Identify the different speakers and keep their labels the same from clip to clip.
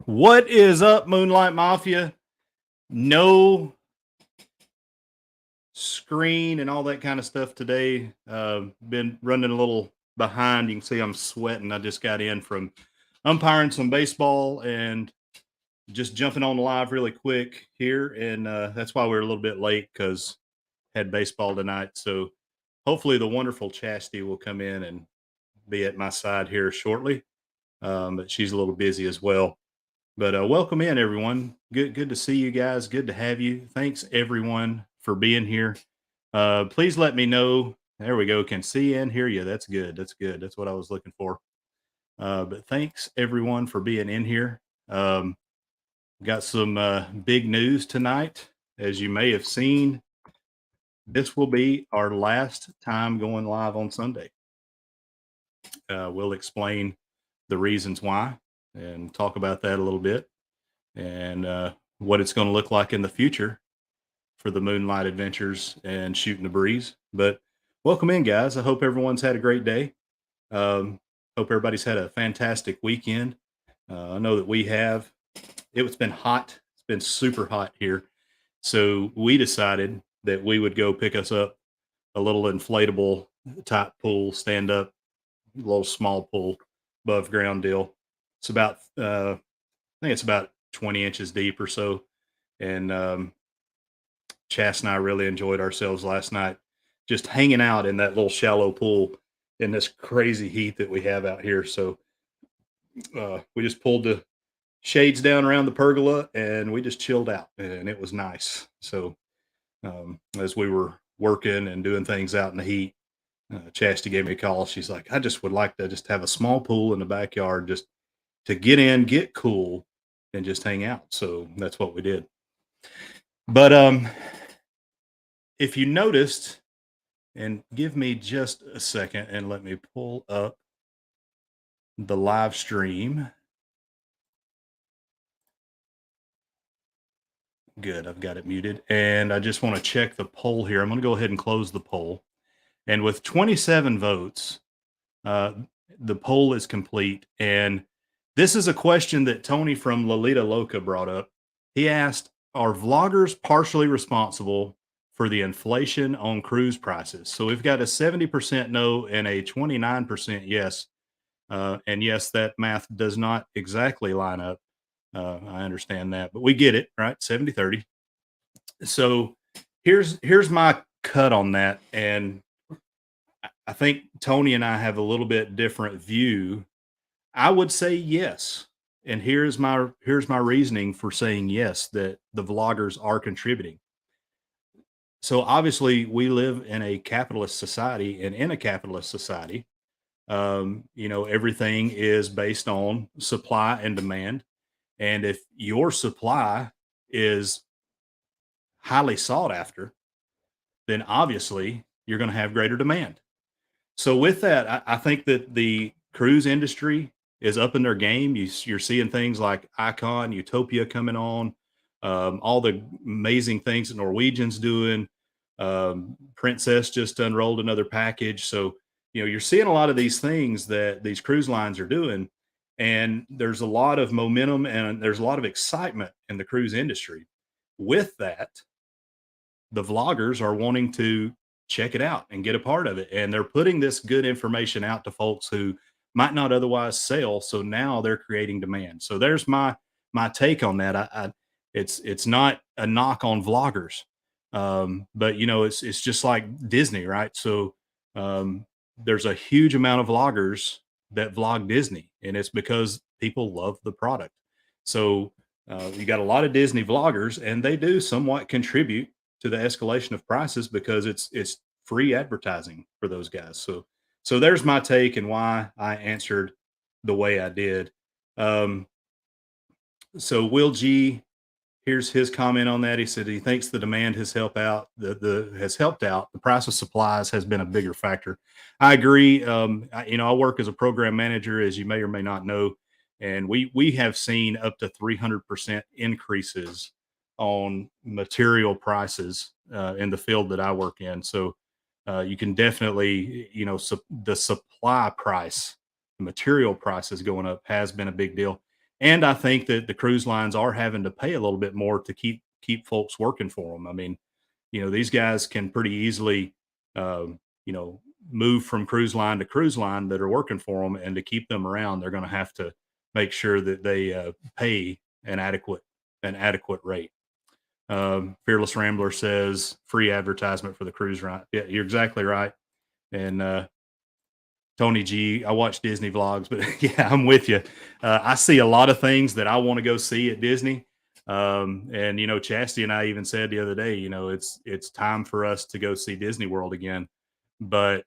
Speaker 1: What is up, Moonlight Mafia? No screen and all that kind of stuff today. Been running a little behind. You can see I'm sweating. I just got in from umpiring some baseball and just jumping on live really quick here. And that's why we're a little bit late because had baseball tonight. So hopefully the wonderful Chastity will come in and be at my side here shortly. But she's a little busy as well. But welcome in, everyone. Good to see you guys. Good to have you. Thanks, everyone, for being here. Please let me know. There we go. Can see and hear you. That's good. That's good. That's what I was looking for. But thanks, everyone, for being in here. Got some big news tonight. As you may have seen, this will be our last time going live on Sunday. We'll explain the reasons why and talk about that a little bit and what it's going to look like in the future for the Moonlight Adventures and Shooting the Breeze. But welcome in, guys. I hope everyone's had a great day. Hope everybody's had a fantastic weekend. I know that we have. It's been hot. It's been super hot here. So we decided that we would go pick us up a little inflatable type pool, stand up, little small pool, above ground deal. It's about, I think it's about 20 inches deep or so. And Chas and I really enjoyed ourselves last night, just hanging out in that little shallow pool in this crazy heat that we have out here. So we just pulled the shades down around the pergola and we just chilled out, and it was nice. So as we were working and doing things out in the heat, Chastity gave me a call. She's like, I just would like to just have a small pool in the backyard just to get in, get cool, and just hang out. So that's what we did. But if you noticed, and give me just a second and let me pull up the live stream. Good, I've got it muted. And I just want to check the poll here. I'm going to go ahead and close the poll. And with 27 votes, the poll is complete. And this is a question that Tony from Lolita Loca brought up. He asked, are vloggers partially responsible for the inflation on cruise prices? So we've got a 70% no and a 29% yes. And yes, that math does not exactly line up. I understand that, but we get it, right? 70-30. So here's my cut on that. And I think Tony and I have a little bit different view. I would say yes. And here's my reasoning for saying yes, that the vloggers are contributing. So obviously we live in a capitalist society, and in a capitalist society, everything is based on supply and demand. And if your supply is highly sought after, then obviously you're going to have greater demand. So with that, I think that the cruise industry is up in their game. You're seeing things like Icon, Utopia coming on, all the amazing things that Norwegian's doing. Princess just unrolled another package. So, you're seeing a lot of these things that these cruise lines are doing. And there's a lot of momentum and there's a lot of excitement in the cruise industry. With that, the vloggers are wanting to check it out and get a part of it. And they're putting this good information out to folks who might not otherwise sell. So now they're creating demand. So there's my take on that. It's not a knock on vloggers. But it's just like Disney, right? So there's a huge amount of vloggers that vlog Disney, and it's because people love the product. So you got a lot of Disney vloggers, and they do somewhat contribute to the escalation of prices because it's free advertising for those guys. So there's my take and why I answered the way I did. So Will G, here's his comment on that. He said he thinks the demand has helped out. Has helped out. The price of supplies has been a bigger factor. I agree. I work as a program manager, as you may or may not know, and we have seen up to 300% increases on material prices in the field that I work in. So you can definitely, the supply price, the material prices going up has been a big deal. And I think that the cruise lines are having to pay a little bit more to keep folks working for them. I mean, these guys can pretty easily, um, you know, move from cruise line to cruise line that are working for them, and to keep them around, they're going to have to make sure that they pay an adequate rate. Fearless Rambler says free advertisement for the cruise ride. Yeah, you're exactly right. And Tony G, I watch Disney vlogs, but yeah, I'm with you. I see a lot of things that I want to go see at Disney. And Chastity and I even said the other day, it's time for us to go see Disney World again. But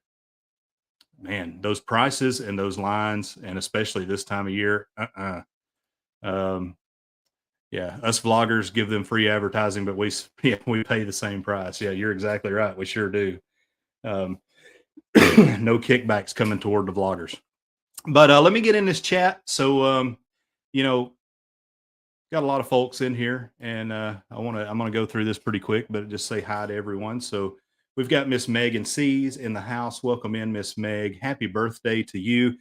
Speaker 1: man, those prices and those lines, and especially this time of year, um, yeah, us vloggers give them free advertising, but yeah, we pay the same price. Yeah, you're exactly right. We sure do. Um, no kickbacks coming toward the vloggers. But let me get in this chat. So, you know, got a lot of folks in here, and I'm gonna go through this pretty quick, but just say hi to everyone. So we've got Miss Megan C's in the house. Welcome in, Miss Meg. Happy birthday to you.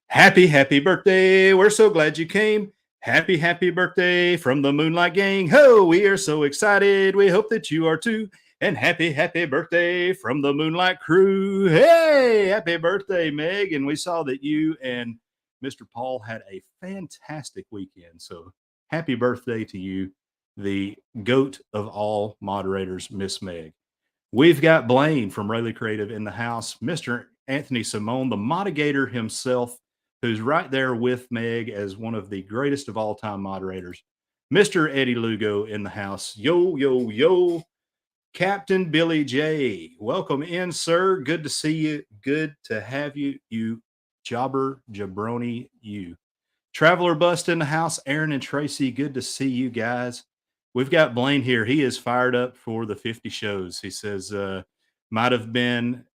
Speaker 1: Happy birthday. We're so glad you came. Happy birthday from the Moonlight Gang. Ho, we are so excited. We hope that you are too. And happy birthday from the Moonlight crew. Hey, happy birthday, Meg. And we saw that you and Mr. Paul had a fantastic weekend. So happy birthday to you, the goat of all moderators, Miss Meg. We've got Blaine from Rayleigh Creative in the house, Mr. Anthony Simone, the modigator himself, who's right there with Meg as one of the greatest of all time moderators. Mr. Eddie Lugo in the house. Yo. Captain Billy J. Welcome in, sir. Good to see you. Good to have you. You jabroni, you. Traveler Bust in the house. Aaron and Tracy, good to see you guys. We've got Blaine here. He is fired up for the 50 shows. He says might have been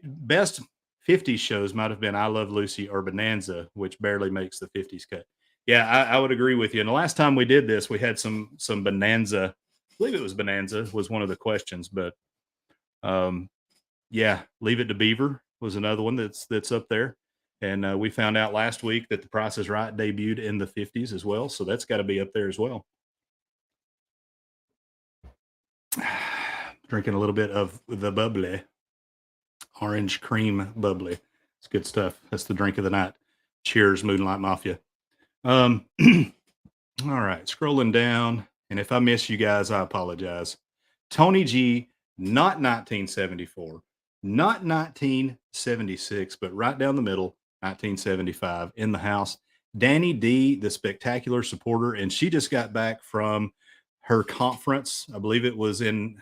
Speaker 1: best 50 shows might have been I Love Lucy or Bonanza, which barely makes the 50s cut. Yeah, I would agree with you. And the last time we did this, we had some Bonanza. I believe it was Bonanza was one of the questions, but yeah, Leave It to Beaver was another one that's up there. And we found out last week that The Price is Right debuted in the 50s as well, so that's got to be up there as well. Drinking a little bit of the bubbly, orange cream bubbly. It's good stuff. That's the drink of the night. Cheers, Moonlight Mafia. All right, scrolling down, and if I miss you guys, I apologize. Tony G, not 1974, not 1976, but right down the middle, 1975, in the house. Danny D, the spectacular supporter, and she just got back from her conference. I believe it was in,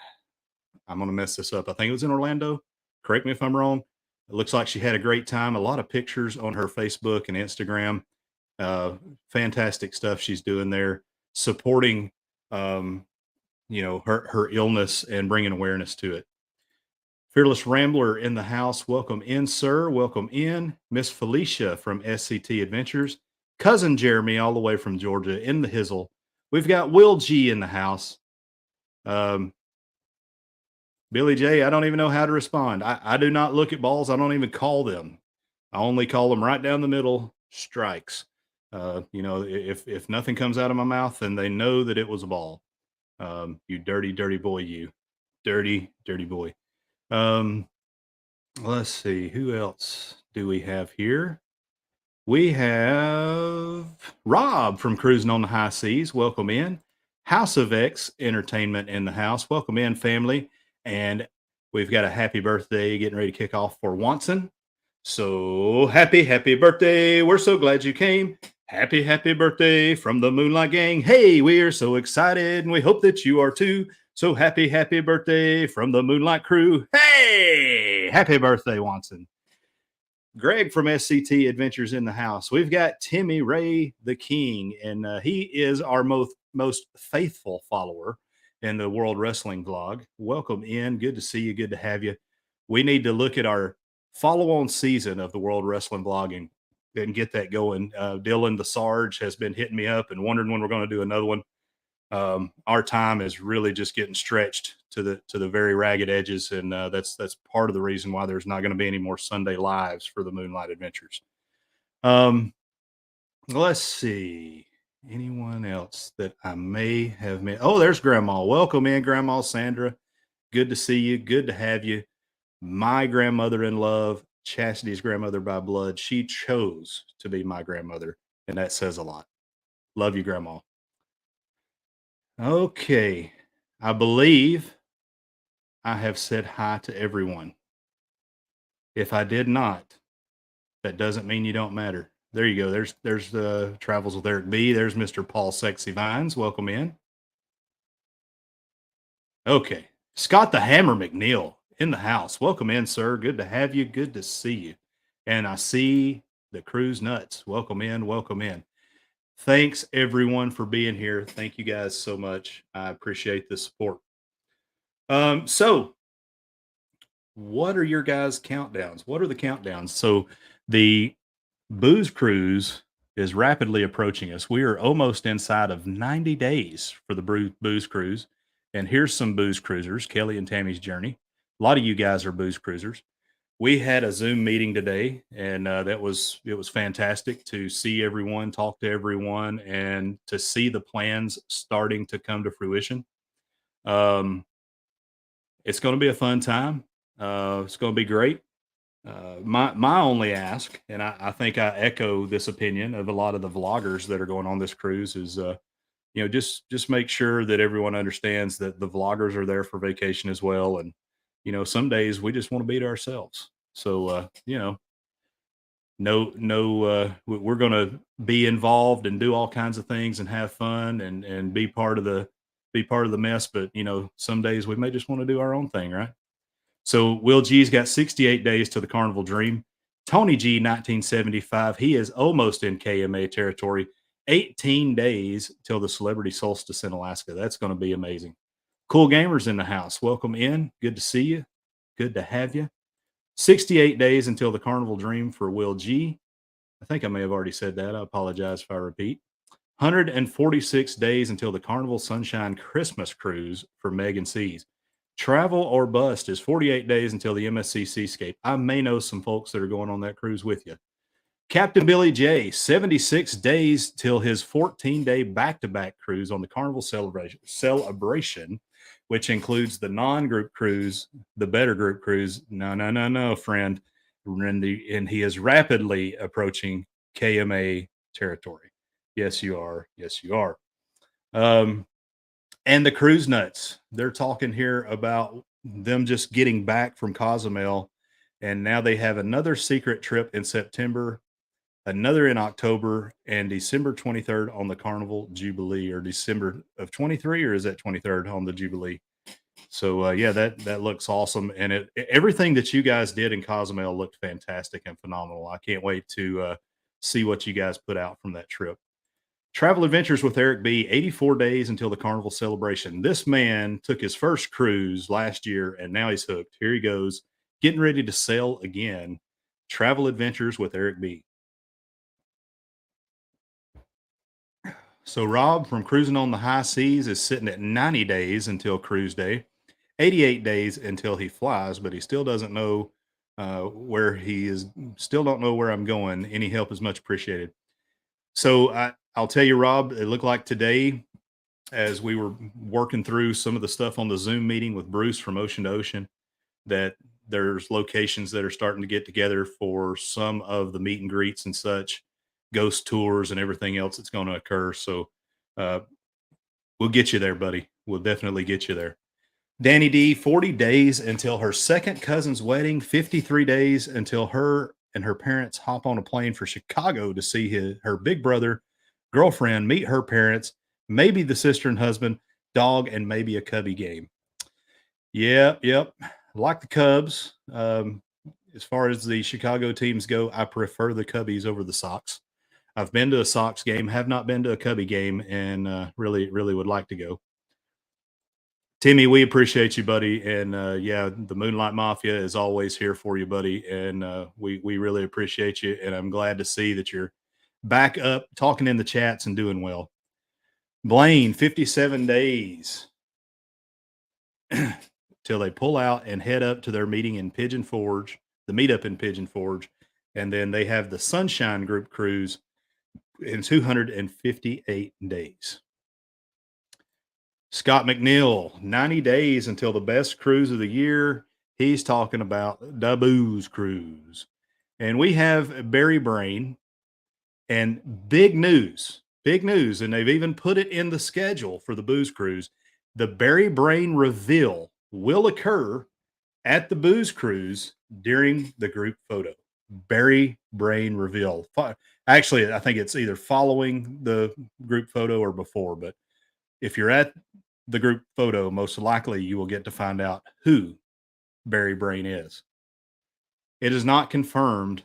Speaker 1: I'm going to mess this up. I think it was in Orlando. Correct me if I'm wrong. It looks like she had a great time. A lot of pictures on her Facebook and Instagram. Fantastic stuff she's doing there, supporting, her illness and bringing awareness to it. Fearless Rambler in the house. Welcome in, sir. Welcome in. Miss Felicia from SCT Adventures. Cousin Jeremy, all the way from Georgia, in the hizzle. We've got Will G in the house. Billy J, I don't even know how to respond. I do not look at balls. I don't even call them. I only call them right down the middle strikes. If nothing comes out of my mouth, then they know that it was a ball. You dirty boy, you dirty boy. Let's see, who else do we have here? We have Rob from Cruising on the High Seas. Welcome in. House of X Entertainment in the house. Welcome in, family. And we've got a happy birthday getting ready to kick off for Watson. So happy birthday. We're so glad you came. Happy birthday from the Moonlight Gang. Hey, we are so excited and we hope that you are too. So happy birthday from the Moonlight crew. Hey, happy birthday, Watson. Greg from SCT Adventures in the house. We've got Timmy Ray the King, and he is our most faithful follower in the World Wrestling vlog. Welcome in. Good to see you. Good to have you. We need to look at our follow-on season of the World Wrestling vlog and get that going. Dylan the Sarge has been hitting me up and wondering when we're going to do another one. Our time is really just getting stretched to the very ragged edges, and that's part of the reason why there's not going to be any more Sunday lives for the Moonlight Adventures. Let's see. Anyone else that I may have met? Oh, there's Grandma. Welcome in, Grandma Sandra. Good to see you. Good to have you. My grandmother in love, Chastity's grandmother by blood. She chose to be my grandmother, and that says a lot. Love you, Grandma. Okay. I believe I have said hi to everyone. If I did not, that doesn't mean you don't matter. There you go. There's Travels with Eric B. There's Mr. Paul Sexy Vines. Welcome in. Okay. Scott the Hammer McNeil in the house. Welcome in, sir. Good to have you. Good to see you. And I see the cruise nuts. Welcome in. Welcome in. Thanks everyone for being here. Thank you guys so much. I appreciate the support. So what are your guys' countdowns? What are the countdowns? So the booze cruise is rapidly approaching us. We are almost inside of 90 days for the booze cruise. And here's some booze cruisers, Kelly and Tammy's journey. A lot of you guys are booze cruisers. We had a Zoom meeting today, and it was fantastic to see everyone, talk to everyone, and to see the plans starting to come to fruition. Um, it's going to be a fun time. It's going to be great. My only ask, and I think I echo this opinion of a lot of the vloggers that are going on this cruise, is just make sure that everyone understands that the vloggers are there for vacation as well, and some days we just want to be to ourselves. So we're going to be involved and do all kinds of things and have fun and be part of the mess. But some days we may just want to do our own thing, right? So Will G's got 68 days to the Carnival Dream. Tony G, 1975, he is almost in KMA territory. 18 days till the celebrity solstice in Alaska. That's going to be amazing. Cool Gamers in the house. Welcome in. Good to see you. Good to have you. 68 days until the Carnival Dream for Will G. I think I may have already said that. I apologize if I repeat. 146 days until the Carnival Sunshine Christmas Cruise for Megan C's. Travel or bust is 48 days until the MSC Seascape. I may know some folks that are going on that cruise with you. Captain Billy J, 76 days till his 14-day back-to-back cruise on the Carnival celebration, which includes the non-group cruise, the better group cruise. No, friend. And he is rapidly approaching KMA territory. Yes, you are. Yes, you are. Um, and the cruise nuts. They're talking here about them just getting back from Cozumel, and now they have another secret trip in September, another in October, and December 23rd on the Carnival Jubilee, or December of 23, or is that 23rd on the Jubilee? So yeah, that looks awesome, and everything that you guys did in Cozumel looked fantastic and phenomenal. I can't wait to see what you guys put out from that trip. Travel Adventures with Eric B. 84 days until the Carnival celebration. This man took his first cruise last year, and now he's hooked. Here he goes, getting ready to sail again. Travel Adventures with Eric B. So Rob from Cruising on the High Seas is sitting at 90 days until cruise day, 88 days until he flies, but he still doesn't know where he is. Still don't know where I'm going. Any help is much appreciated. So I'll tell you, Rob, it looked like today, as we were working through some of the stuff on the Zoom meeting with Bruce from Ocean to Ocean, that there's locations that are starting to get together for some of the meet and greets and such, ghost tours and everything else that's going to occur. So uh, we'll get you there, buddy. We'll definitely get you there. Danny D, 40 days until her second cousin's wedding, 53 days until her and her parents hop on a plane for Chicago to see her big brother, girlfriend, meet her parents, maybe the sister and husband, dog, and maybe a Cubby game. Yeah, yep. Like the Cubs. As far as the Chicago teams go, I prefer the Cubbies over the Sox. I've been to a Sox game, have not been to a Cubby game, and really would like to go. Timmy, we appreciate you, buddy. And yeah, the Moonlight Mafia is always here for you, buddy. And we really appreciate you. And I'm glad to see that you're back up, talking in the chats and doing well. Blaine, 57 days till they pull out and head up to their meeting in Pigeon Forge, the meetup in Pigeon Forge. And then they have the Sunshine Group cruise in 258 days. Scott McNeil, 90 days until the best cruise of the year. He's talking about the booze cruise. And we have Barry Brain and big news. And they've even put it in the schedule for the booze cruise. The Barry Brain reveal will occur at the booze cruise during the group photo. Barry Brain reveal. Actually, I think it's either following the group photo or before, but if you're at the group photo, most likely you will get to find out who Barry Brain is. It is not confirmed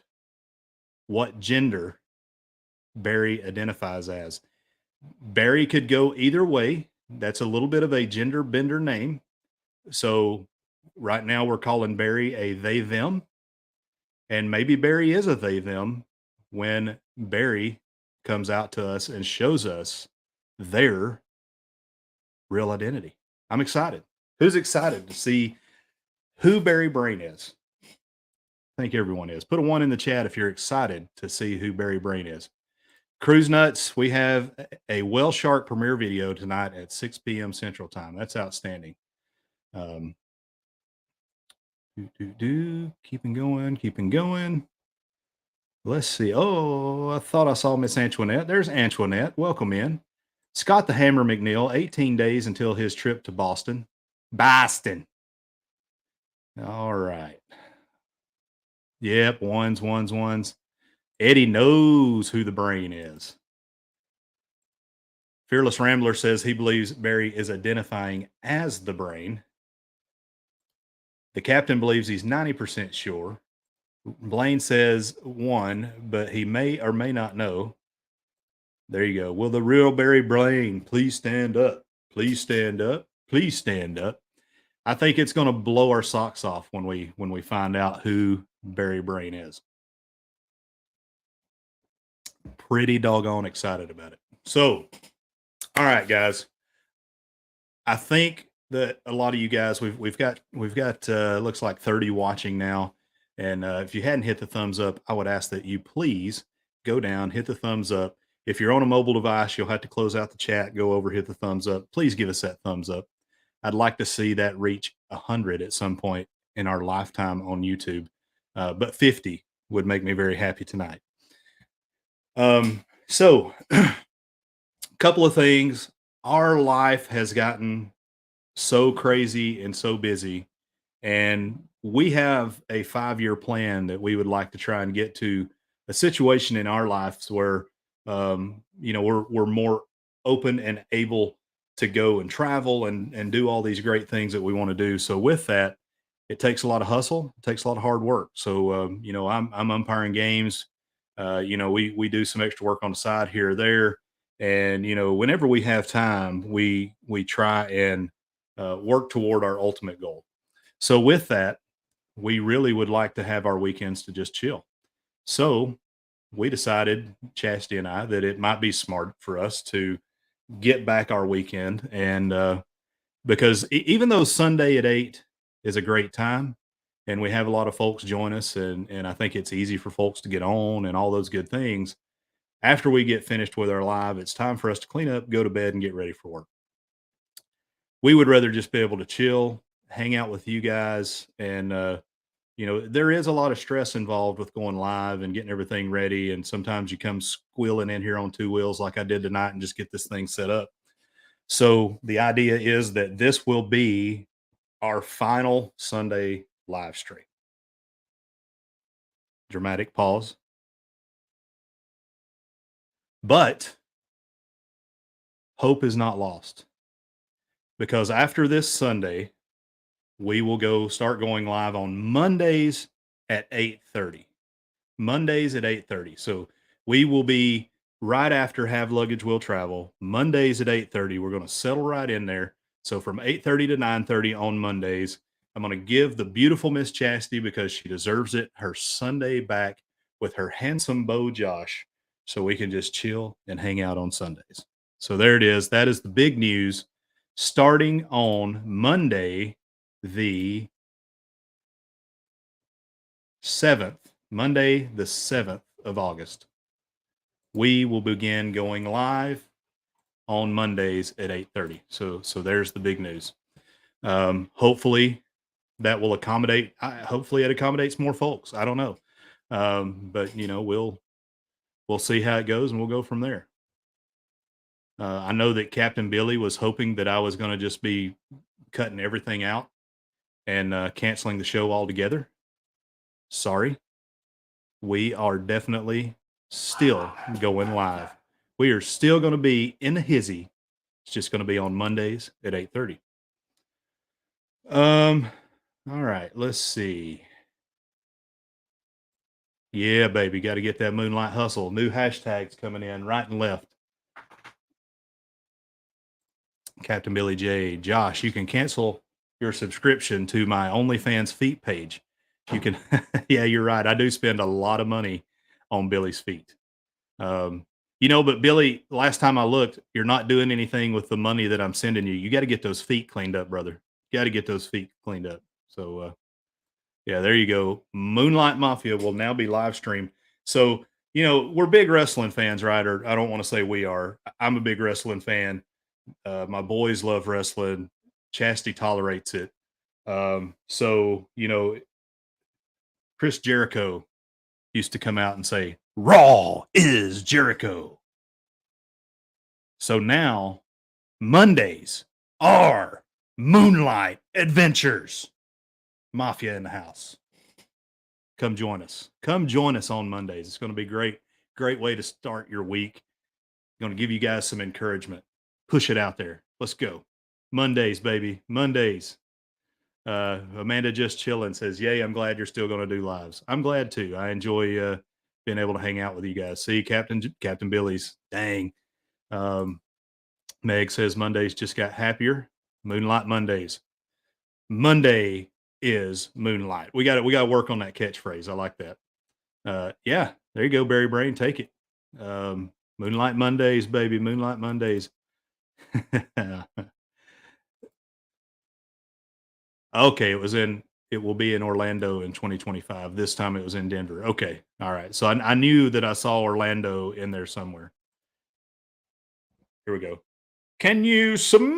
Speaker 1: what gender Barry identifies as. Barry could go either way. That's a little bit of a gender bender name. So right now we're calling Barry a they them. And maybe Barry is a they them when Barry comes out to us and shows us their real identity. I'm excited. Who's excited to see who Barry Brain is? I think everyone is. Put a 1 in the chat if you're excited to see who Barry Brain is. Cruise Nuts, we have a Whale Shark premiere video tonight at 6 p.m. Central Time. That's outstanding. Keeping going. Let's see. Oh, I thought I saw Miss Antoinette. There's Antoinette. Welcome in. Scott the Hammer McNeil, 18 days until his trip to Boston. Boston. All right. Yep, ones. Eddie knows who the brain is. Fearless Rambler says he believes Barry is identifying as the brain. The captain believes he's 90% sure. Blaine says 1, but he may or may not know. There you go. Will the real Barry Blaine please stand up? Please stand up. Please stand up. I think it's going to blow our socks off when we find out who Barry Brain is. Pretty doggone excited about it. So, all right, guys. I think that a lot of you guys we've got looks like 30 watching now, and if you hadn't hit the thumbs up, I would ask that you please go down, hit the thumbs up. If you're on a mobile device, you'll have to close out the chat, go over, hit the thumbs up. Please give us that thumbs up. I'd like to see that reach 100 at some point in our lifetime on YouTube, but 50 would make me very happy tonight. So a couple of things. Our life has gotten so crazy and so busy, and we have a 5-year plan that we would like to try and get to a situation in our lives where we're more open and able to go and travel and do all these great things that we want to do. So with that, it takes a lot of hustle, it takes a lot of hard work. So I'm umpiring games. We do some extra work on the side here or there, and whenever we have time, we try and work toward our ultimate goal. So with that, we really would like to have our weekends to just chill. So we decided, Chastity and I, that it might be smart for us to get back our weekend. And because even though Sunday at 8 is a great time and we have a lot of folks join us, and I think it's easy for folks to get on and all those good things, after we get finished with our live, it's time for us to clean up, go to bed, and get ready for work. We would rather just be able to chill, hang out with you guys. And, there is a lot of stress involved with going live and getting everything ready. And sometimes you come squealing in here on 2 wheels like I did tonight and just get this thing set up. So the idea is that this will be our final Sunday live stream. Dramatic pause. But hope is not lost, because after this Sunday, we will start going live on Mondays at 8:30. Mondays at 8:30. So we will be right after Have Luggage Will Travel. Mondays at 8:30. We're going to settle right in there. So from 8:30 to 9:30 on Mondays, I'm going to give the beautiful Miss Chastity, because she deserves it, her Sunday back with her handsome beau Josh, so we can just chill and hang out on Sundays. So there it is. That is the big news. Starting on Monday, the 7th, Monday, the 7th of August. we will begin going live on Mondays at 8:30. So there's the big news. Hopefully that will accommodate. Hopefully it accommodates more folks. I don't know, but we'll see how it goes, and we'll go from there. I know that Captain Billy was hoping that I was going to just be cutting everything out and canceling the show altogether. Sorry, we are definitely still going live. We are still going to be in the hizzy. It's just going to be on Mondays at 8:30. All right, let's see. Yeah, baby, got to get that Moonlight hustle. New hashtags coming in right and left. Captain Billy J. Josh, you can cancel your subscription to my OnlyFans feet page. You can, yeah, you're right. I do spend a lot of money on Billy's feet. But Billy, last time I looked, you're not doing anything with the money that I'm sending you. You got to get those feet cleaned up, brother. You got to get those feet cleaned up. So, yeah, there you go. Moonlight Mafia will now be live streamed. So, we're big wrestling fans, right? Or I don't want to say we are. I'm a big wrestling fan. My boys love wrestling. Chastity tolerates it. So, Chris Jericho used to come out and say, Raw is Jericho. So now Mondays are Moonlight Adventures. Mafia in the house. Come join us. Come join us on Mondays. It's going to be great. Great way to start your week. Going to give you guys some encouragement. Push it out there. Let's go. Mondays, baby. Mondays. Amanda just chilling says, yay, I'm glad you're still going to do lives. I'm glad too. I enjoy being able to hang out with you guys. See, Captain Billy's. Dang. Meg says Mondays just got happier. Moonlight Mondays. Monday is Moonlight. We got to work on that catchphrase. I like that. Yeah, there you go, Barry Brain. Take it. Moonlight Mondays, baby. Moonlight Mondays. Okay, it will be in Orlando in 2025. This time it was in Denver. Okay. All right. So I knew that I saw Orlando in there somewhere. Here we go. Can you smell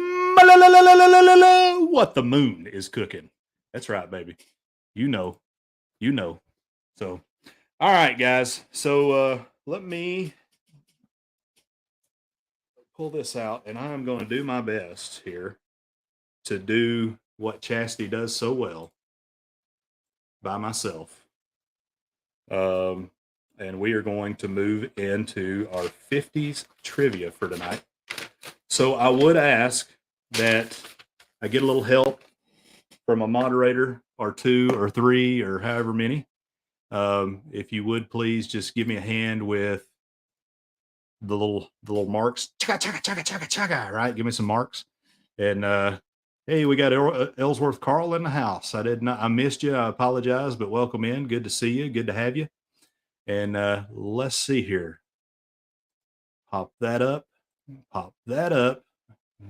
Speaker 1: what the moon is cooking? That's right, baby. You know. So, all right, guys. So let me pull this out, and I'm going to do my best here to do what Chastity does so well by myself. And we are going to move into our 50s trivia for tonight. So I would ask that I get a little help from a moderator or two or three or however many. If you would please just give me a hand with the little marks. Chugga, right? Give me some marks. And hey, we got Ellsworth Carl in the house. I missed you. I apologize, but welcome in. Good to see you. Good to have you. And let's see here. Pop that up. Pop that up.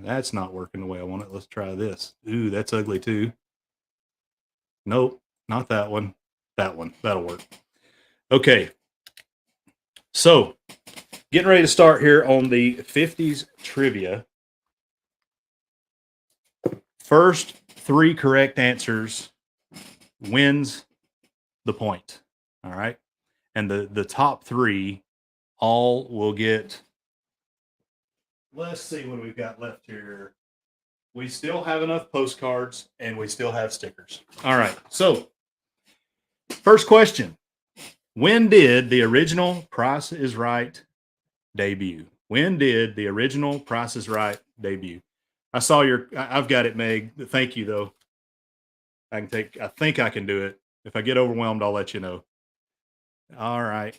Speaker 1: That's not working the way I want it. Let's try this. Ooh, that's ugly too. Nope, not that one. That one. That'll work. Okay. So, getting ready to start here on the 50s trivia. First 3 correct answers wins the point. All right. And the top 3 all will get. Let's see what we've got left here. We still have enough postcards and we still have stickers. All right. So, first question. When did the original Price is Right debut? When did the original Price is Right debut? I've got it, Meg. Thank you, though. I think I can do it. If I get overwhelmed, I'll let you know. All right.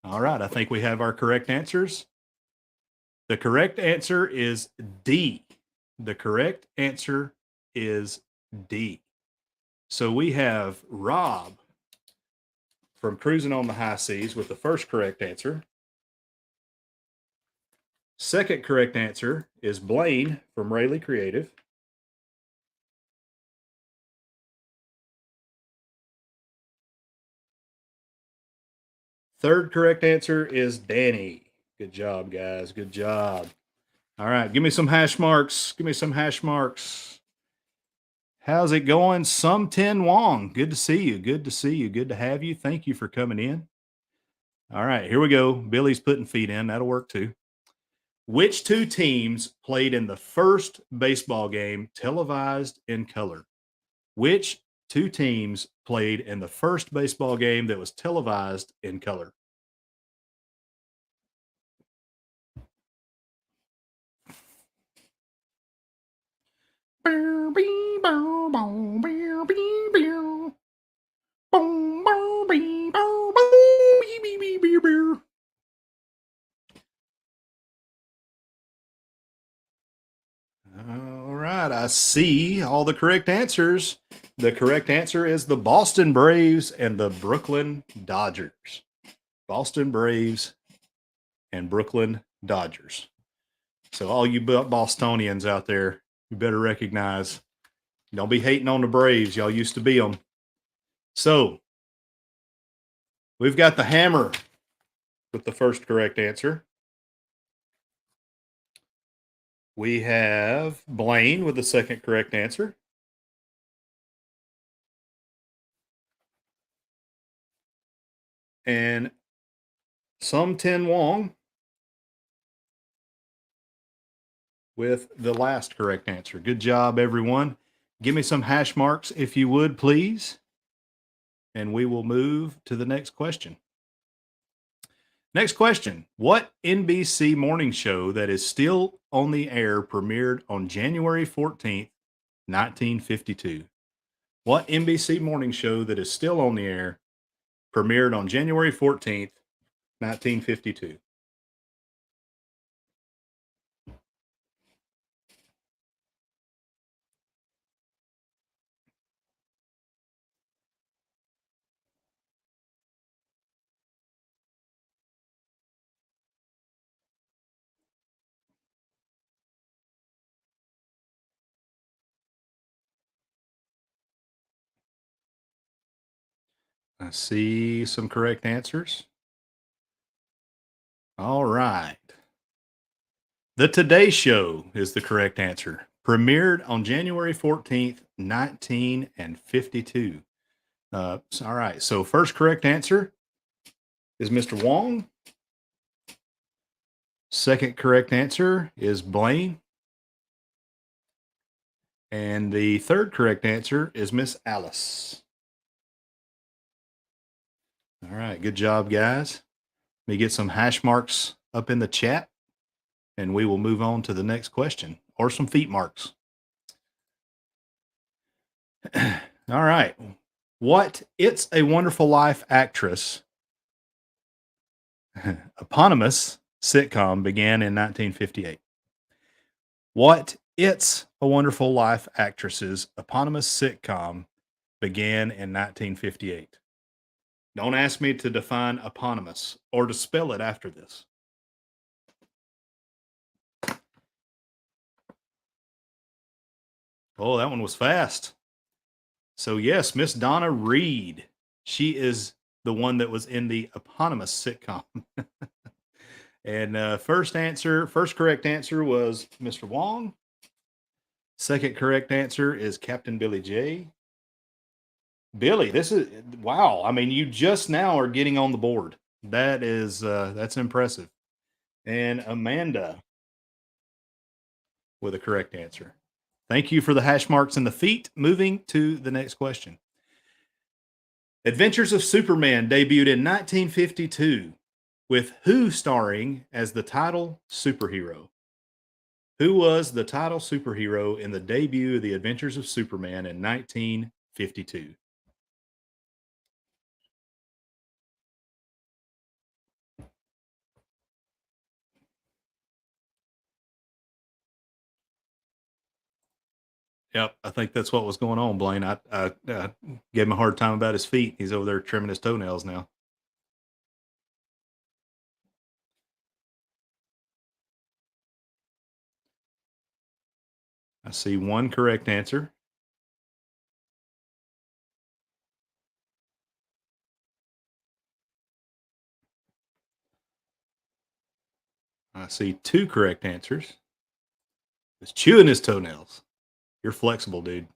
Speaker 1: All right. I think we have our correct answers. The correct answer is D. The correct answer is D. So we have Rob from Cruising on the High Seas with the first correct answer. Second correct answer is Blaine from Rayleigh Creative. Third correct answer is Danny. Good job, guys. Good job. All right, give me some hash marks. Give me some hash marks. How's it going? Some 10 Wong. Good to see you. Good to see you. Good to have you. Thank you for coming in. All right, here we go. Billy's putting feet in. That'll work too. Which two teams played in the first baseball game televised in color? Which two teams played in the first baseball game that was televised in color? All right, I see all the correct answers. The correct answer is the Boston Braves and the Brooklyn Dodgers. Boston Braves and Brooklyn Dodgers. So all you Bostonians out there, you better recognize, don't be hating on the Braves. Y'all used to be them. So we've got the Hammer with the first correct answer. We have Blaine with the second correct answer. And Some 10 Wong with the last correct answer. Good job, everyone. Give me some hash marks if you would, please. And we will move to the next question. Next question. What NBC morning show that is still on the air premiered on January 14th, 1952? What NBC morning show that is still on the air premiered on January 14th, 1952? I see some correct answers. All right. The Today Show is the correct answer. Premiered on January 14th, 1952. All right. So, first correct answer is Mr. Wong. Second correct answer is Blaine. And the third correct answer is Miss Alice. All right. Good job, guys. Let me get some hash marks up in the chat, and we will move on to the next question, or some feet marks. All right. What It's a Wonderful Life actress eponymous sitcom began in 1958? What It's a Wonderful Life actress's eponymous sitcom began in 1958? Don't ask me to define eponymous or to spell it after this. Oh, that one was fast. So, yes, Miss Donna Reed. She is the one that was in the eponymous sitcom. And first correct answer was Mr. Wong. Second correct answer is Captain Billy J. Billy, this is wow. I mean, you just now are getting on the board. That's impressive. And Amanda with a correct answer. Thank you for the hash marks and the feet. Moving to the next question. Adventures of Superman debuted in 1952 with who starring as the title superhero? Who was the title superhero in the debut of The Adventures of Superman in 1952? Yep, I think that's what was going on, Blaine. I gave him a hard time about his feet. He's over there trimming his toenails now. I see one correct answer. I see two correct answers. It's chewing his toenails. You're flexible, dude.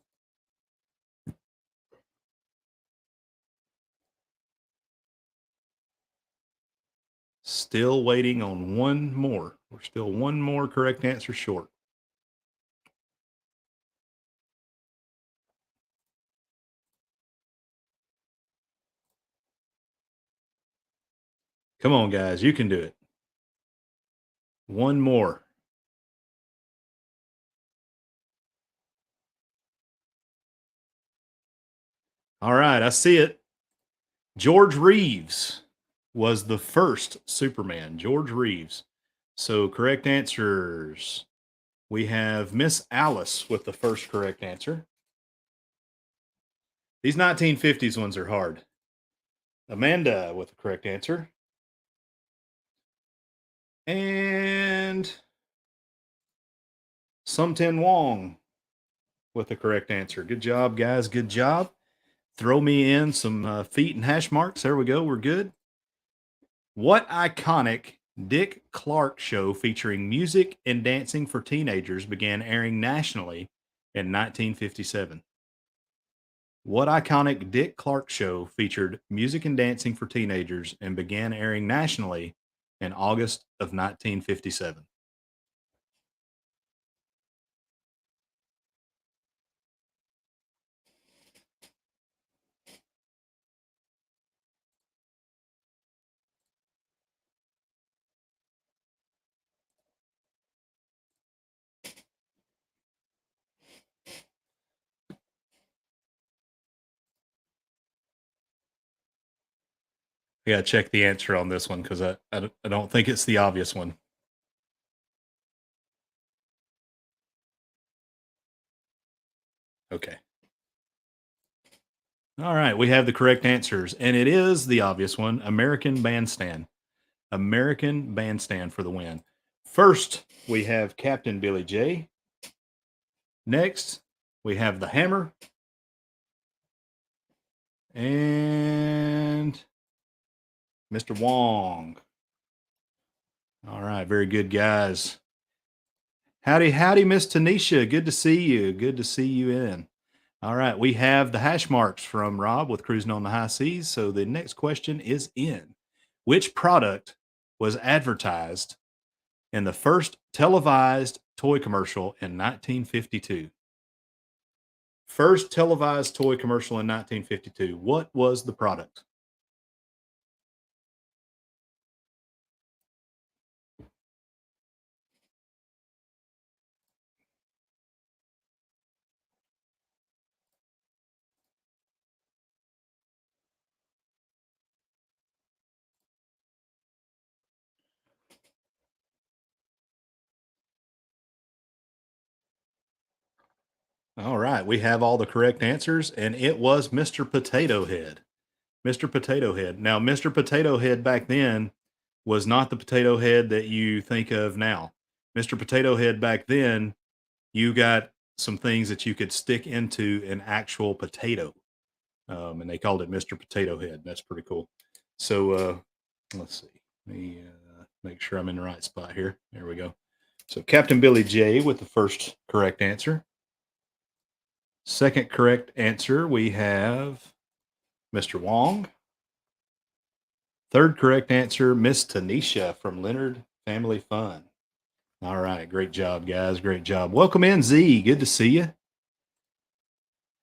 Speaker 1: Still waiting on one more. We're still one more correct answer short. Come on, guys. You can do it. One more. All right. I see it. George Reeves was the first Superman. George Reeves. So, correct answers. We have Miss Alice with the first correct answer. These 1950s ones are hard. Amanda with the correct answer. And Sumtin Wong with the correct answer. Good job, guys. Good job. Throw me in some feet and hash marks. There we go. We're good. What iconic Dick Clark show featuring music and dancing for teenagers began airing nationally in 1957? What iconic Dick Clark show featured music and dancing for teenagers and began airing nationally in August of 1957? Yeah, check the answer on this one because I don't think it's the obvious one. Okay. All right. We have the correct answers, and it is the obvious one, American Bandstand. American Bandstand for the win. First, we have Captain Billy J. Next, we have the Hammer. And Mr. Wong. All right. Very good, guys. Howdy, howdy, Miss Tanisha. Good to see you. Good to see you in. All right. We have the hash marks from Rob with Cruising on the High Seas. So the next question is in. Which product was advertised in the first televised toy commercial in 1952? First televised toy commercial in 1952. What was the product? All right. We have all the correct answers, and it was Mr. Potato Head. Mr. Potato Head. Now, Mr. Potato Head back then was not the potato head that you think of now. Mr. Potato Head back then, you got some things that you could stick into an actual potato, and they called it Mr. Potato Head. That's pretty cool. So let's see. Let me make sure I'm in the right spot here. There we go. So Captain Billy J with the first correct answer. Second correct answer, we have Mr. Wong. Third correct answer, Miss Tanisha from Leonard Family Fun. All right. Great job, guys. Great job. Welcome in, Z. Good to see you.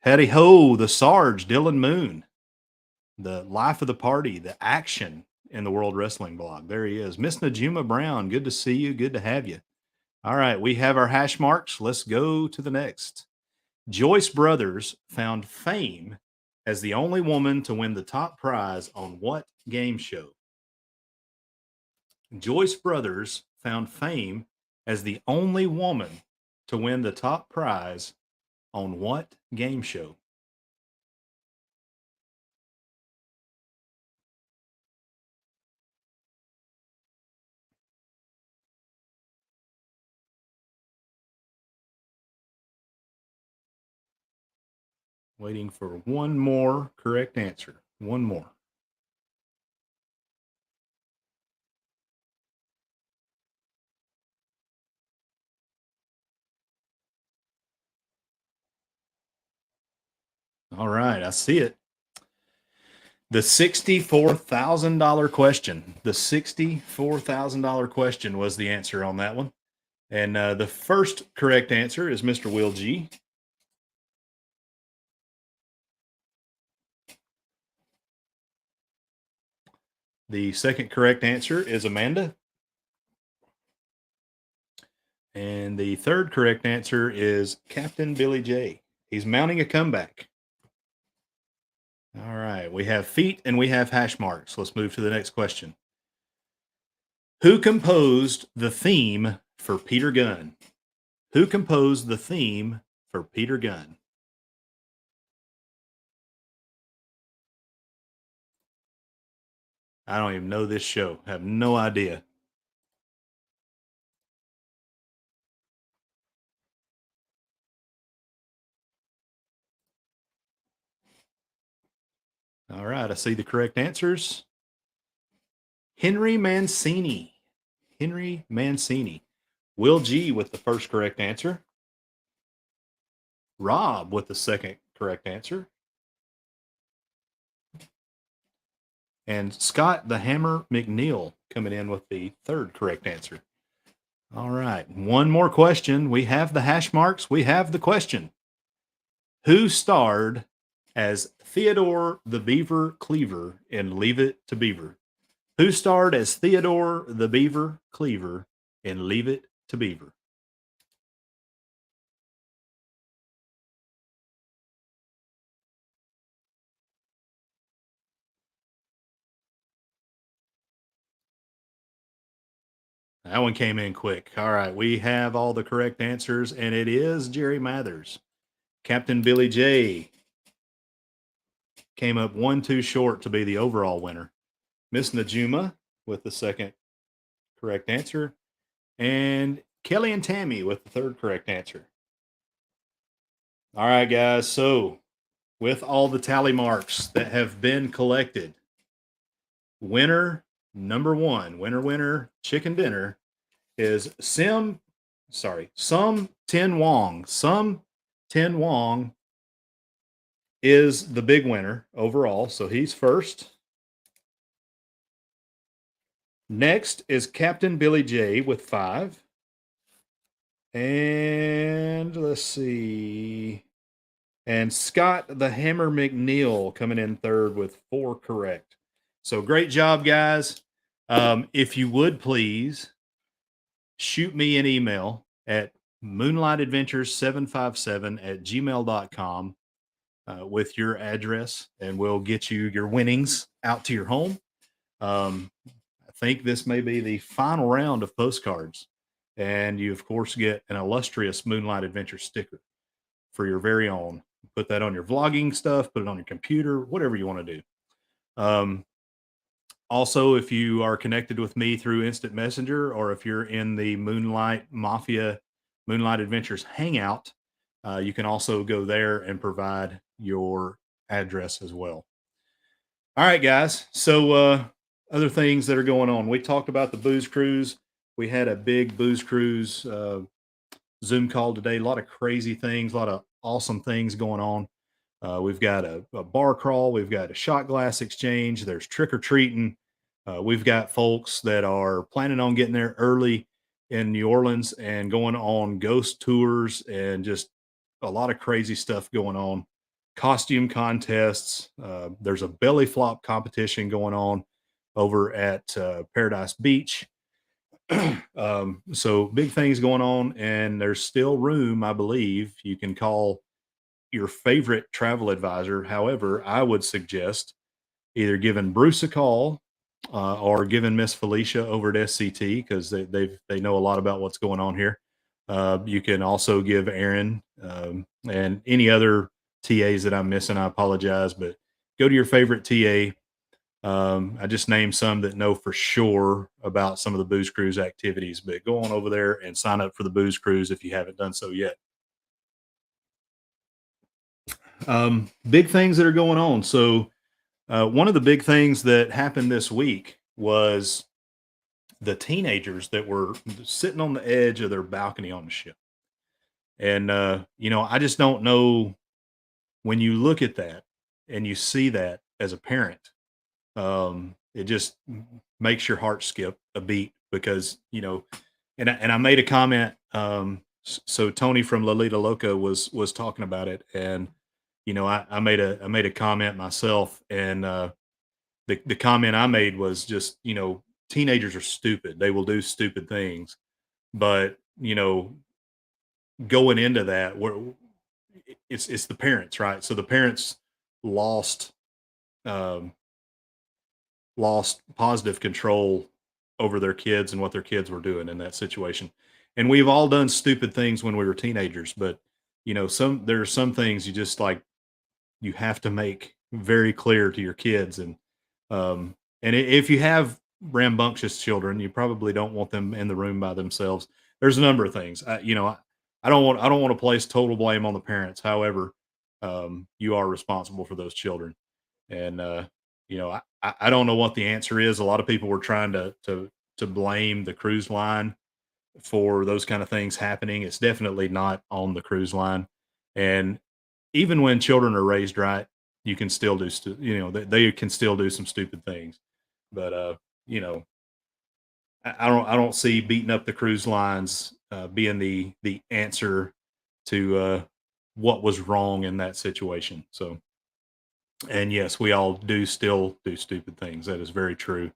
Speaker 1: Howdy ho, the Sarge, Dylan Moon, the life of the party, the action in the World Wrestling blog. There he is. Miss Najuma Brown, good to see you. Good to have you. All right. We have our hash marks. Let's go to the next. Joyce Brothers found fame as the only woman to win the top prize on what game show? Joyce Brothers found fame as the only woman to win the top prize on what game show? Waiting for one more correct answer. One more. All right, I see it. The $64,000 question. The $64,000 question was the answer on that one. And the first correct answer is Mr. Will G. The second correct answer is Amanda. And the third correct answer is Captain Billy J. He's mounting a comeback. All right. We have feet and we have hash marks. Let's move to the next question. Who composed the theme for Peter Gunn? Who composed the theme for Peter Gunn? I don't even know this show. I have no idea. All right. I see the correct answers. Henry Mancini. Henry Mancini. Will G with the first correct answer. Rob with the second correct answer. And Scott the Hammer McNeil coming in with the third correct answer. All right. One more question. We have the hash marks. We have the question. Who starred as Theodore the Beaver Cleaver in Leave It to Beaver? Who starred as Theodore the Beaver Cleaver in Leave It to Beaver? That one came in quick. All right. We have all the correct answers, and it is Jerry Mathers. Captain Billy J came up 1-2 short to be the overall winner. Miss Najuma with the second correct answer, and Kelly and Tammy with the third correct answer. All right, guys. So, with all the tally marks that have been collected, winner number one, winner, chicken dinner is Some Tin Wong. Some Tin Wong is the big winner overall. So he's first. Next is Captain Billy J with 5. And let's see. And Scott the Hammer McNeil coming in third with 4 correct. So great job, guys. If you would please shoot me an email at moonlightadventures757@gmail.com with your address, and we'll get you your winnings out to your home. I think this may be the final round of postcards. And you, of course, get an illustrious Moonlight Adventure sticker for your very own. Put that on your vlogging stuff, put it on your computer, whatever you want to do. Also, if you are connected with me through Instant Messenger, or if you're in the Moonlight Mafia Moonlight Adventures Hangout, you can also go there and provide your address as well. All right, guys. So other things that are going on. We talked about the booze cruise. We had a big booze cruise Zoom call today. A lot of crazy things, a lot of awesome things going on. We've got a bar crawl. We've got a shot glass exchange. There's trick or treating. We've got folks that are planning on getting there early in New Orleans and going on ghost tours, and just a lot of crazy stuff going on. Costume contests. There's a belly flop competition going on over at Paradise Beach. So big things going on, and there's still room, I believe. You can call your favorite travel advisor. However, I would suggest either giving Bruce a call or giving Miss Felicia over at SCT, because they know a lot about what's going on here. You can also give Aaron and any other TAs that I'm missing. I apologize, but go to your favorite TA. I just named some that know for sure about some of the booze cruise activities, but go on over there and sign up for the booze cruise if you haven't done so yet. Big things that are going on. So, one of the big things that happened this week was the teenagers that were sitting on the edge of their balcony on the ship. And, I just don't know when you look at that and you see that as a parent, it just makes your heart skip a beat because, and I made a comment. So Tony from Lolita Loca was talking about it, and I made a comment myself, and the comment I made was just, teenagers are stupid. They will do stupid things, but going into that, where it's the parents, right? So the parents lost um, lost positive control over their kids and what their kids were doing in that situation. And we've all done stupid things when we were teenagers, but there are some things you just like you have to make very clear to your kids. If you have rambunctious children, you probably don't want them in the room by themselves. There's a number of things. I don't want to place total blame on the parents. However, you are responsible for those children. And I don't know what the answer is. A lot of people were trying to blame the cruise line for those kind of things happening. It's definitely not on the cruise line. And even when children are raised right, you can still they can still do some stupid things. But you know, I don't see beating up the cruise lines being the answer to what was wrong in that situation. So, and yes, we all do still do stupid things. That is very true.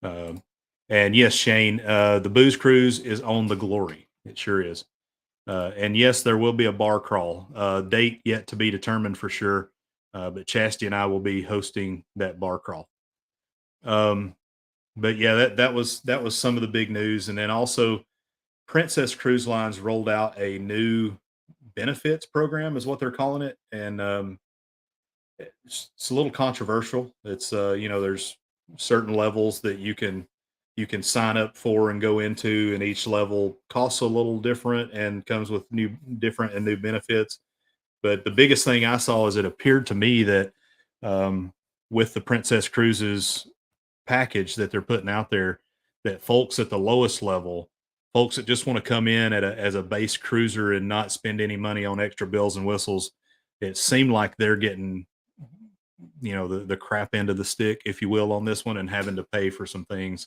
Speaker 1: Um, and yes, Shane, the booze cruise is on the Glory. It sure is. And yes, there will be a bar crawl. Date yet to be determined for sure. But Chastity and I will be hosting that bar crawl. Um, but yeah, that was some of the big news. And then also, Princess Cruise Lines rolled out a new benefits program, is what they're calling it, and it's a little controversial. It's there's certain levels that you can sign up for and go into, and each level costs a little different and comes with new benefits. But the biggest thing I saw is it appeared to me that um, with the Princess Cruises package that they're putting out there, that folks at the lowest level, folks that just want to come in as a base cruiser and not spend any money on extra bells and whistles, it seemed like they're getting the crap end of the stick, if you will, on this one, and having to pay for some things.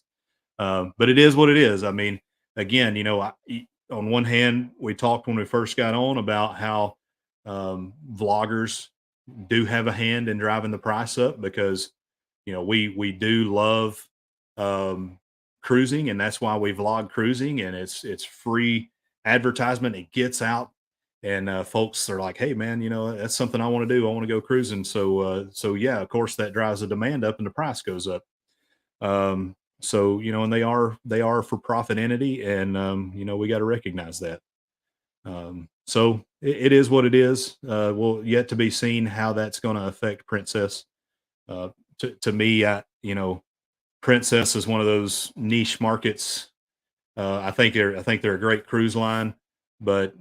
Speaker 1: But it is what it is. I mean, again, on one hand, we talked when we first got on about how vloggers do have a hand in driving the price up because we do love um, cruising, and that's why we vlog cruising, and it's free advertisement. It gets out, and folks are like, "Hey, man, that's something I want to do. I want to go cruising." So yeah, of course, that drives the demand up, and the price goes up. So and they are for profit entity, and we got to recognize that. So it is what it is. Well, yet to be seen how that's going to affect Princess. To me, Princess is one of those niche markets. I think they're a great cruise line, but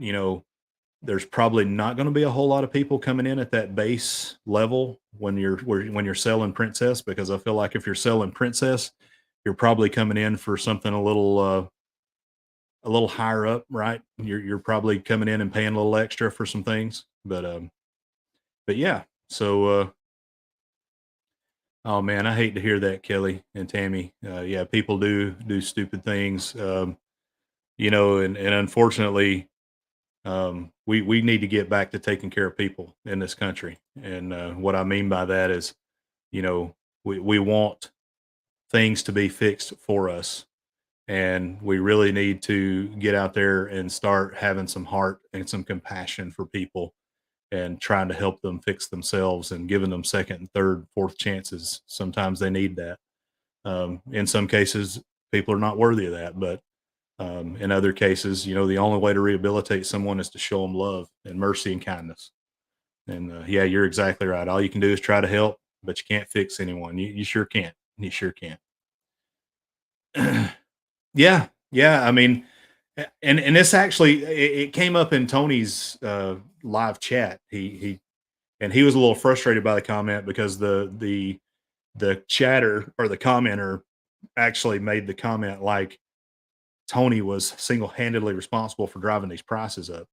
Speaker 1: there's probably not going to be a whole lot of people coming in at that base level when you're selling Princess, because I feel like if you're selling Princess, you're probably coming in for something a little higher up, right? You're probably coming in and paying a little extra for some things, but yeah. So oh man, I hate to hear that, Kelly and Tammy. Yeah, people do stupid things, and unfortunately, we need to get back to taking care of people in this country. And what I mean by that is, you know, we want things to be fixed for us, and we really need to get out there and start having some heart and some compassion for people and trying to help them fix themselves and giving them second and third, fourth chances. Sometimes they need that. In some cases, people are not worthy of that, but in other cases, the only way to rehabilitate someone is to show them love and mercy and kindness. And yeah, you're exactly right. All you can do is try to help, but you can't fix anyone. You sure can't. You sure can't. Yeah, yeah. I mean, and this actually it came up in Tony's live chat. He and he was a little frustrated by the comment because the chatter or the commenter actually made the comment like Tony was single-handedly responsible for driving these prices up.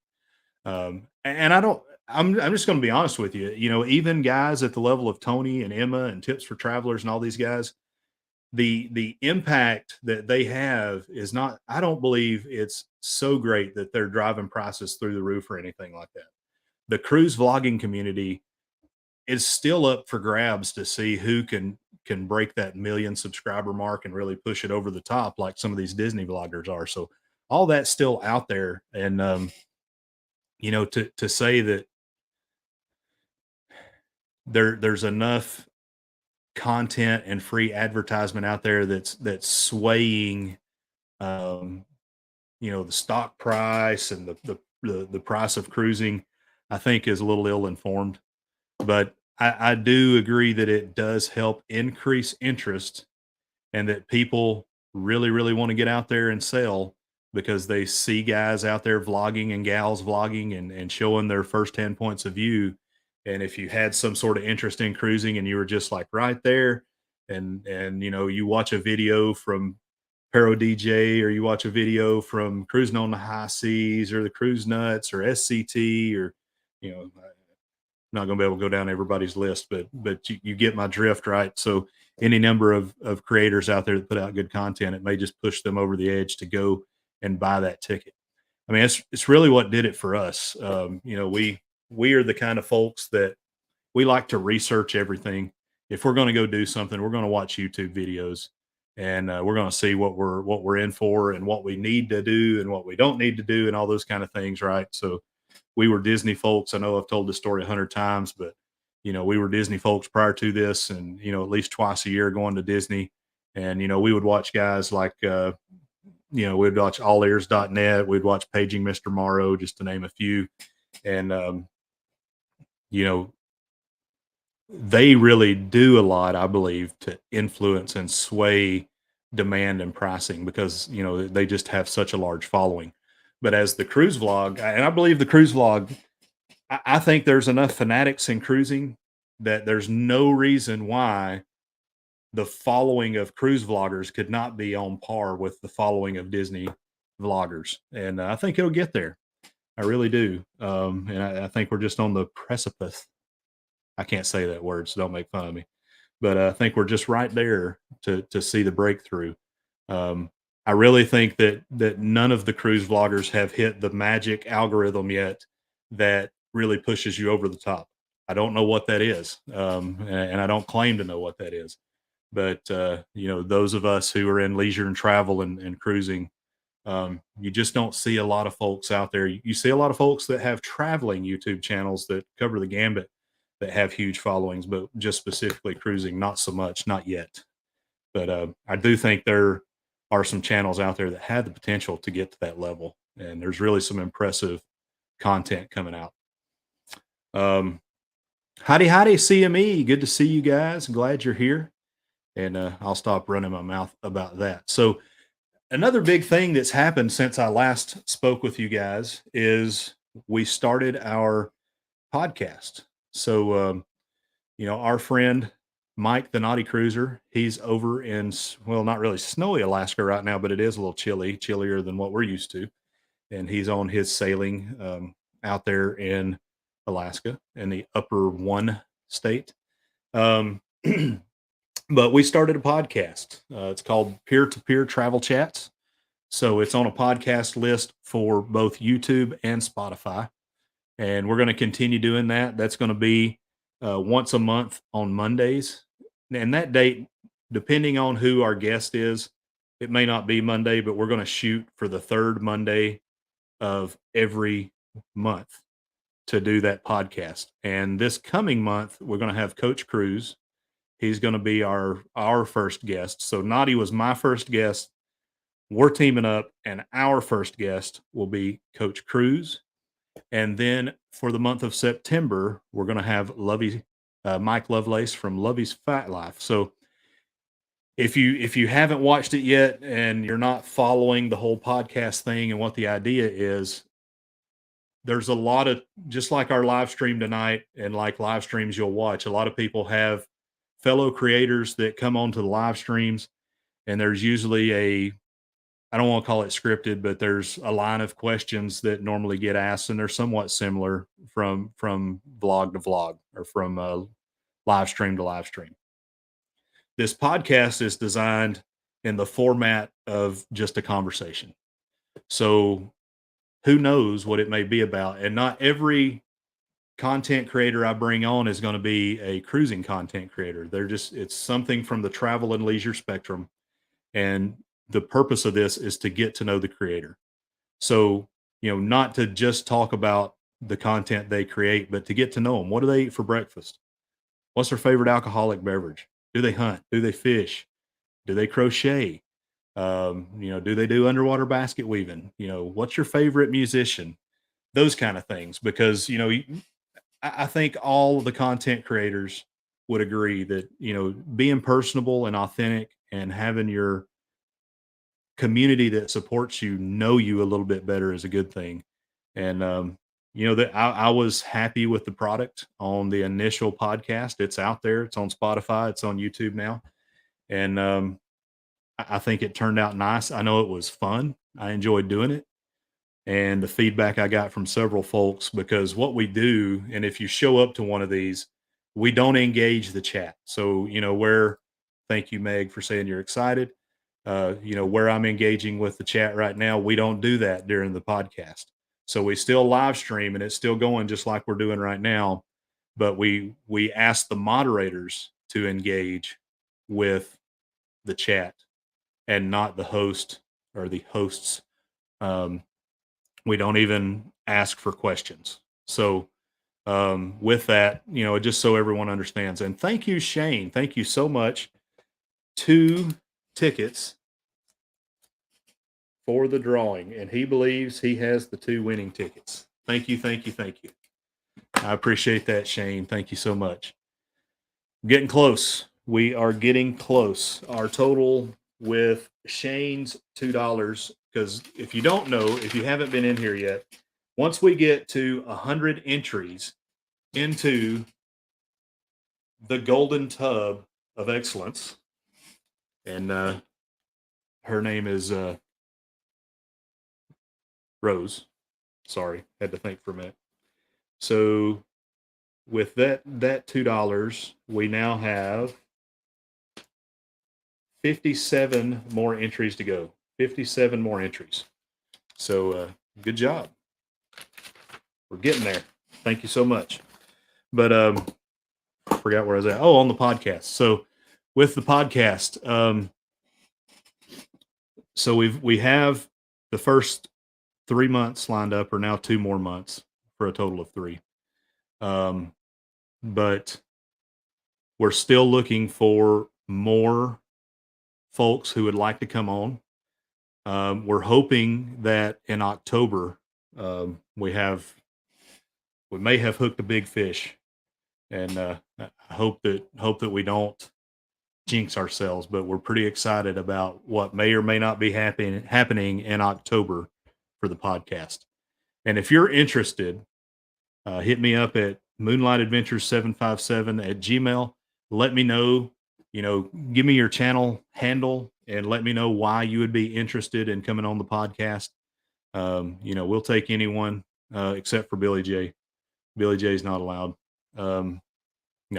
Speaker 1: And I don't. I'm just going to be honest with you. You know, even guys at the level of Tony and Emma and Tips for Travelers and all these guys, the impact that they have is not. I don't believe it's so great that they're driving prices through the roof or anything like that. The cruise vlogging community is still up for grabs to see who can break that million subscriber mark and really push it over the top like some of these Disney vloggers are. So all that's still out there, and you know, to say that there's enough content and free advertisement out there that's swaying, um, you know, the stock price and the price of cruising, I think is a little ill informed. But I do agree that it does help increase interest and that people really want to get out there and sell because they see guys out there vlogging and gals vlogging and showing their firsthand points of view. And if you had some sort of interest in cruising and you were just like right there, and you know, you watch a video from Paro DJ or you watch a video from Cruising on the High Seas or the Cruise Nuts or SCT or, you know, not going to be able to go down everybody's list, but you get my drift, right? So any number of creators out there that put out good content, it may just push them over the edge to go and buy that ticket. I mean, it's really what did it for us. You know, we are the kind of folks that we like to research everything. If we're going to go do something, we're going to watch YouTube videos, and we're going to see what we're in for and what we need to do and what we don't need to do and all those kind of things, right? So we were Disney folks. I know I've told this story 100 times, but you know, we were Disney folks prior to this, and you know, at least twice a year going to Disney. And you know, we would watch guys like you know, we'd watch allears.net, we'd watch Paging Mr. Morrow, just to name a few. And you know, they really do a lot, I believe, to influence and sway demand and pricing because you know they just have such a large following. But as the cruise vlog, and I believe the cruise vlog, I think there's enough fanatics in cruising that there's no reason why the following of cruise vloggers could not be on par with the following of Disney vloggers, and I think it'll get there. I really do, and I think we're just on the precipice. I can't say that word, so don't make fun of me. But I think we're just right there to see the breakthrough. Um, I really think that none of the cruise vloggers have hit the magic algorithm yet that really pushes you over the top. I don't know what that is, and I don't claim to know what that is. But you know, those of us who are in leisure and travel and cruising, you just don't see a lot of folks out there. You see a lot of folks that have traveling YouTube channels that cover the gambit that have huge followings, but just specifically cruising, not so much, not yet. But I do think there are some channels out there that have the potential to get to that level, and there's really some impressive content coming out. Howdy, CME. Good to see you guys. Glad you're here. And I'll stop running my mouth about that. So, another big thing that's happened since I last spoke with you guys is we started our podcast. So, you know, our friend Mike, the Naughty Cruiser, he's over in, well, not really snowy Alaska right now, but it is a little chilly, chillier than what we're used to. And he's on his sailing out there in Alaska in the upper one state. Um, but we started a podcast. It's called Peer to Peer Travel Chats. So it's on a podcast list for both YouTube and Spotify. And we're going to continue doing that. That's going to be once a month on Mondays. And that date, depending on who our guest is, it may not be Monday, but we're going to shoot for the third Monday of every month to do that podcast. And this coming month, we're going to have Coach Cruz. He's going to be our first guest. So Naughty was my first guest. We're teaming up, and our first guest will be Coach Cruz. And then for the month of September, we're going to have Mike Lovelace from Lovey's Fat Life. So if you haven't watched it yet and you're not following the whole podcast thing and what the idea is, there's a lot of, just like our live stream tonight and like live streams you'll watch, a lot of people have fellow creators that come onto the live streams, and there's usually I don't want to call it scripted, but there's a line of questions that normally get asked, and they're somewhat similar from vlog to vlog, or from live stream to live stream. This podcast is designed in the format of just a conversation. So who knows what it may be about? And not every content creator I bring on is going to be a cruising content creator. It's something from the travel and leisure spectrum. And the purpose of this is to get to know the creator. So, not to just talk about the content they create, but to get to know them. What do they eat for breakfast? What's their favorite alcoholic beverage? Do they hunt? Do they fish? Do they crochet? Do they do underwater basket weaving? What's your favorite musician? Those kind of things. Because, I think all the content creators would agree that, being personable and authentic and having your community that supports you know you a little bit better is a good thing. And, that I was happy with the product on the initial podcast. It's out there. It's on Spotify. It's on YouTube now. And, I think it turned out nice. I know it was fun. I enjoyed doing it. And the feedback I got from several folks, because what we do, and if you show up to one of these, we don't engage the chat. So, thank you, Meg, for saying you're excited. Where I'm engaging with the chat right now, we don't do that during the podcast. So we still live stream, and it's still going just like we're doing right now. But we ask the moderators to engage with the chat and not the host or the hosts. We don't even ask for questions. So with that, just so everyone understands. And thank you, Shane. Thank you so much. 2 tickets for the drawing, and he believes he has the 2 winning tickets. Thank you, thank you, thank you. I appreciate that, Shane. Thank you so much. Getting close. We are getting close. Our total with Shane's $2, because if you don't know, if you haven't been in here yet, once we get to 100 entries into the Golden Tub of Excellence, and her name is Rose. Sorry, had to think for a minute. So with that $2, we now have 57 more entries to go. 57 more entries. So good job. We're getting there. Thank you so much. But I forgot where I was at. Oh, on the podcast. So with the podcast, so we have the first 3 months lined up, or now 2 more months, for a total of 3. But we're still looking for more folks who would like to come on. We're hoping that in October, we may have hooked a big fish, and I hope that we don't jinx ourselves. But we're pretty excited about what may or may not be happening in October for the podcast. And if you're interested, hit me up at moonlightadventures757@gmail. Let me know, give me your channel handle and let me know why you would be interested in coming on the podcast. We'll take anyone except for Billy J. Billy J's not allowed. No,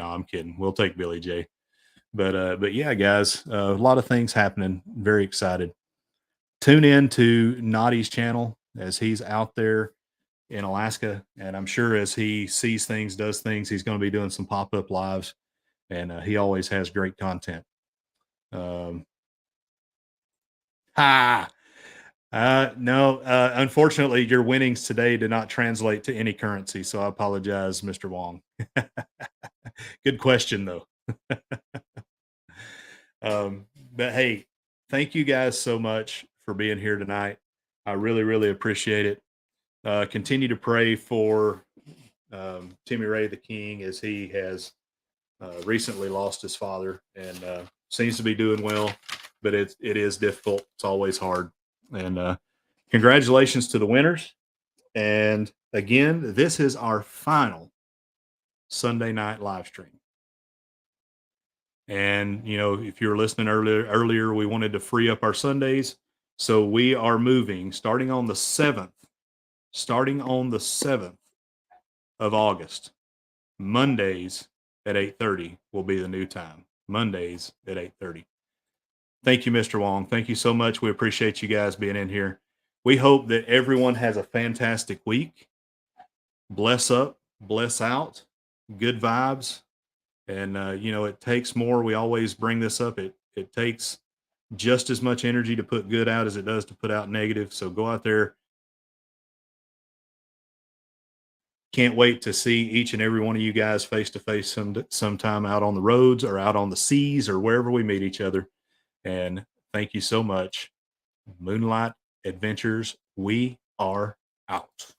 Speaker 1: I'm kidding. We'll take Billy J. But yeah, guys, a lot of things happening. Very excited. Tune in to Noddy's channel as he's out there in Alaska, and I'm sure as he sees things, does things, he's going to be doing some pop-up lives, and he always has great content. No, unfortunately, your winnings today did not translate to any currency, so I apologize, Mr. Wong. Good question, though. But hey, thank you guys so much for being here tonight. I really, really appreciate it. Continue to pray for Timmy Ray the King, as he has recently lost his father, and seems to be doing well, but it is difficult. It's always hard. And congratulations to the winners. And Again, this is our final Sunday night live stream. And if you were listening earlier, we wanted to free up our Sundays. So we are moving starting on the 7th of August. Mondays at 8:30 will be the new time. Mondays at 8:30. Thank you, Mr. Wong. Thank you so much. We appreciate you guys being in here. We hope that everyone has a fantastic week. Bless up, bless out, good vibes. And it takes more. We always bring this up. It takes just as much energy to put good out as it does to put out negative. So go out there. Can't wait to see each and every one of you guys face to face sometime out on the roads or out on the seas or wherever we meet each other. And thank you so much. Moonlight Adventures, we are out.